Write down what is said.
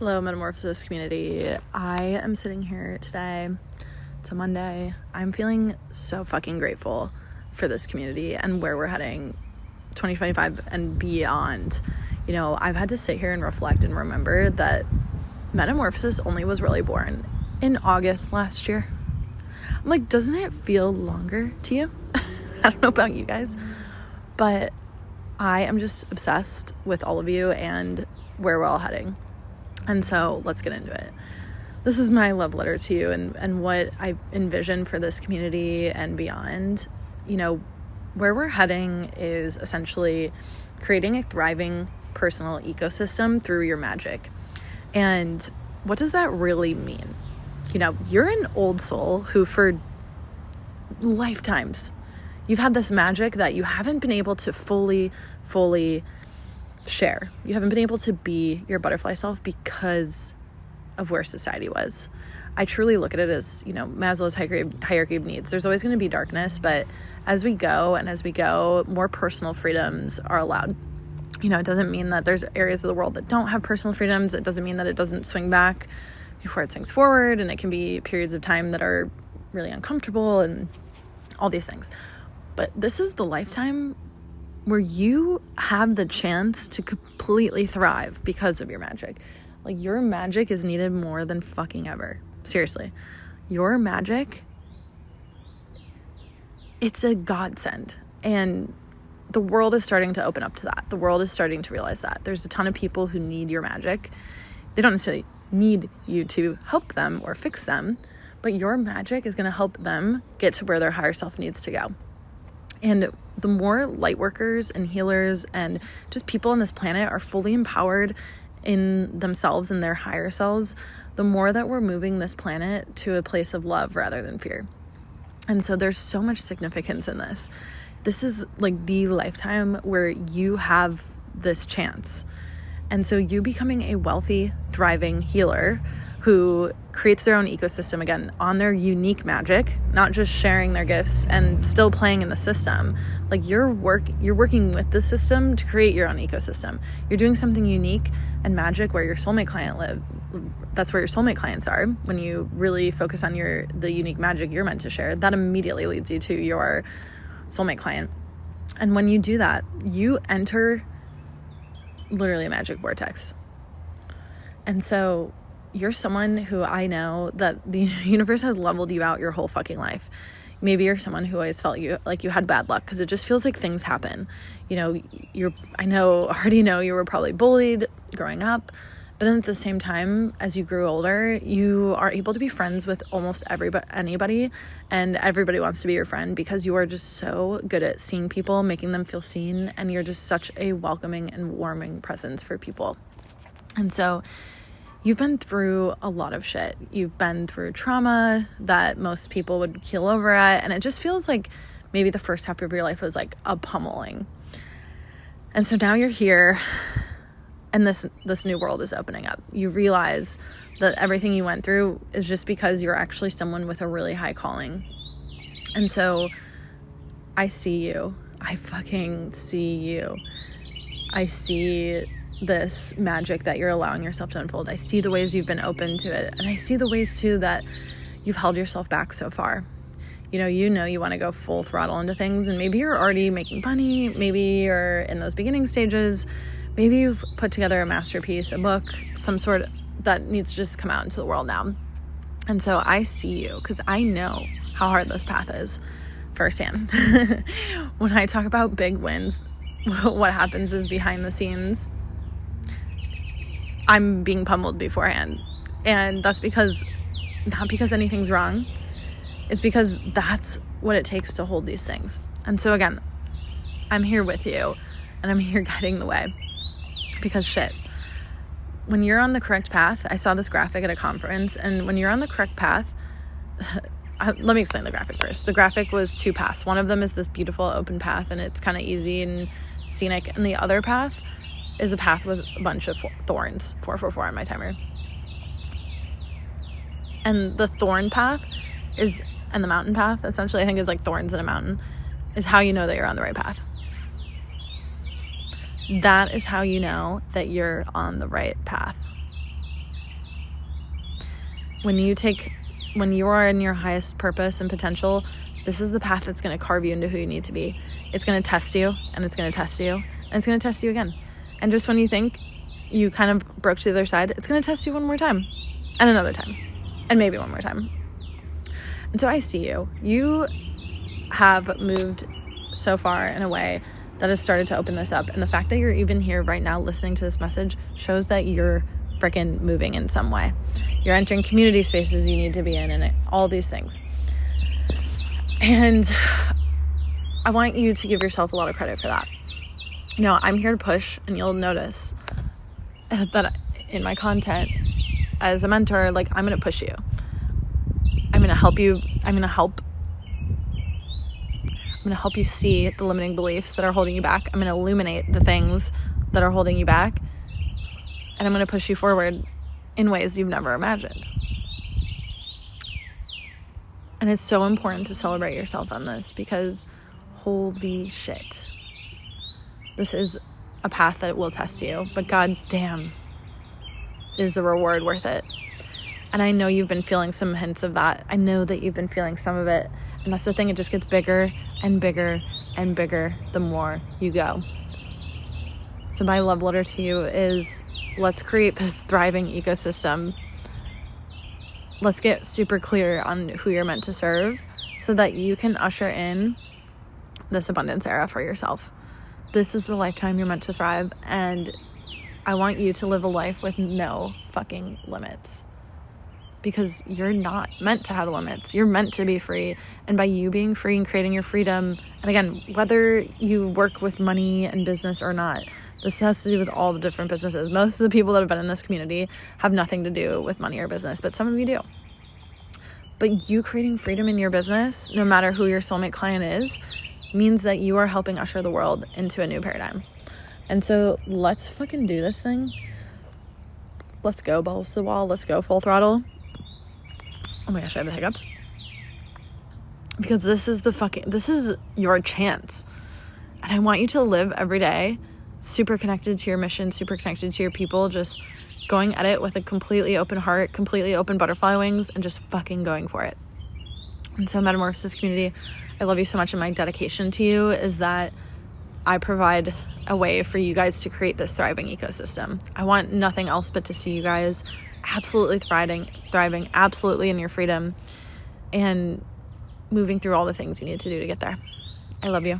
Hello, Metamorphosis community. I am sitting here today. It's a Monday. I'm feeling so fucking grateful for this community and where we're heading 2025 and beyond. You know, I've had to sit here and reflect and remember that Metamorphosis only was really born in August last year. I'm like, doesn't it feel longer to you? I don't know about you guys, but I am just obsessed with all of you and where we're all heading. And so let's get into it. This is my love letter to you and what I envision for this community and beyond. You know, where we're heading is essentially creating a thriving personal ecosystem through your magic. And what does that really mean? You know, you're an old soul who for lifetimes, you've had this magic that you haven't been able to fully share. You haven't been able to be your butterfly self because of where society was. I truly look at it as, you know, Maslow's hierarchy of needs. There's always going to be darkness, but as we go, more personal freedoms are allowed. You know, it doesn't mean that there's areas of the world that don't have personal freedoms. It doesn't mean that it doesn't swing back before it swings forward, and it can be periods of time that are really uncomfortable and all these things. But this is the lifetime where you have the chance to completely thrive because of your magic. Like, your magic is needed more than fucking ever. Seriously. Your magic, it's a godsend. And the world is starting to open up to that. The world is starting to realize that. There's a ton of people who need your magic. They don't necessarily need you to help them or fix them, but your magic is going to help them get to where their higher self needs to go. And the more light workers and healers and just people on this planet are fully empowered in themselves and their higher selves, the more that we're moving this planet to a place of love rather than fear. And so there's so much significance in this. This is like the lifetime where you have this chance. And so you becoming a wealthy, thriving healer who creates their own ecosystem, again, on their unique magic, not just sharing their gifts and still playing in the system. Like, you're working with the system to create your own ecosystem. You're doing something unique and magic where your soulmate client live. That's where your soulmate clients are. When you really focus on the unique magic you're meant to share, that immediately leads you to your soulmate client. And when you do that, you enter literally a magic vortex. And so you're someone who I know that the universe has leveled you out your whole fucking life. Maybe you're someone who always felt you had bad luck because it just feels like things happen. You know, I already know you were probably bullied growing up, but then at the same time, as you grew older, you are able to be friends with almost anybody, and everybody wants to be your friend because you are just so good at seeing people, making them feel seen, and you're just such a welcoming and warming presence for people. And so you've been through a lot of shit. You've been through trauma that most people would keel over at, and it just feels like maybe the first half of your life was like a pummeling. And so now you're here, and this new world is opening up. You realize that everything you went through is just because you're actually someone with a really high calling. And so I see you. I fucking see you. I see this magic that you're allowing yourself to unfold. I see the ways you've been open to it, and I see the ways too that you've held yourself back so far. You know you want to go full throttle into things, and maybe you're already making money, maybe you're in those beginning stages, maybe you've put together a masterpiece, a book, some sort that needs to just come out into the world now. And so I see you because I know how hard this path is firsthand. When I talk about big wins, what happens is behind the scenes, I'm being pummeled beforehand. And that's not because anything's wrong. It's because that's what it takes to hold these things. And so again, I'm here with you, and I'm here guiding the way. Because shit, when you're on the correct path, I saw this graphic at a conference, and when you're on the correct path, let me explain the graphic first. The graphic was two paths. One of them is this beautiful open path, and it's kind of easy and scenic. And the other path is a path with a bunch of thorns, 444 on my timer. And the thorn path and the mountain path, essentially, I think it's like thorns in a mountain, is how you know that you're on the right path. That is how you know that you're on the right path. when you are in your highest purpose and potential, this is the path that's going to carve you into who you need to be. It's going to test you, and it's going to test you, and it's going to test you again. And just when you think you kind of broke to the other side, it's going to test you one more time, and another time, and maybe one more time. And so I see you. You have moved so far in a way that has started to open this up. And the fact that you're even here right now listening to this message shows that you're freaking moving in some way. You're entering community spaces you need to be in, and all these things. And I want you to give yourself a lot of credit for that. You know, I'm here to push, and you'll notice that in my content as a mentor, like, I'm going to push you. I'm going to help you. I'm going to help you see the limiting beliefs that are holding you back. I'm going to illuminate the things that are holding you back. And I'm going to push you forward in ways you've never imagined. And it's so important to celebrate yourself on this, because holy shit. This is a path that will test you, but god damn, is the reward worth it. And I know you've been feeling some hints of that. I know that you've been feeling some of it. And that's the thing, it just gets bigger and bigger and bigger the more you go. So my love letter to you is, let's create this thriving ecosystem. Let's get super clear on who you're meant to serve so that you can usher in this abundance era for yourself. This is the lifetime you're meant to thrive, and I want you to live a life with no fucking limits. Because you're not meant to have limits. You're meant to be free. And by you being free and creating your freedom, and again, whether you work with money and business or not, this has to do with all the different businesses. Most of the people that have been in this community have nothing to do with money or business, but some of you do. But you creating freedom in your business, no matter who your soulmate client is, means that you are helping usher the world into a new paradigm. And so let's fucking do this thing. Let's go balls to the wall. Let's go full throttle. Oh my gosh, I have the hiccups. Because this is your chance. And I want you to live every day super connected to your mission, super connected to your people, just going at it with a completely open heart, completely open butterfly wings, and just fucking going for it. And so Metamorphosis community, I love you so much, and my dedication to you is that I provide a way for you guys to create this thriving ecosystem. I want nothing else but to see you guys absolutely thriving, absolutely in your freedom, and moving through all the things you need to do to get there. I love you.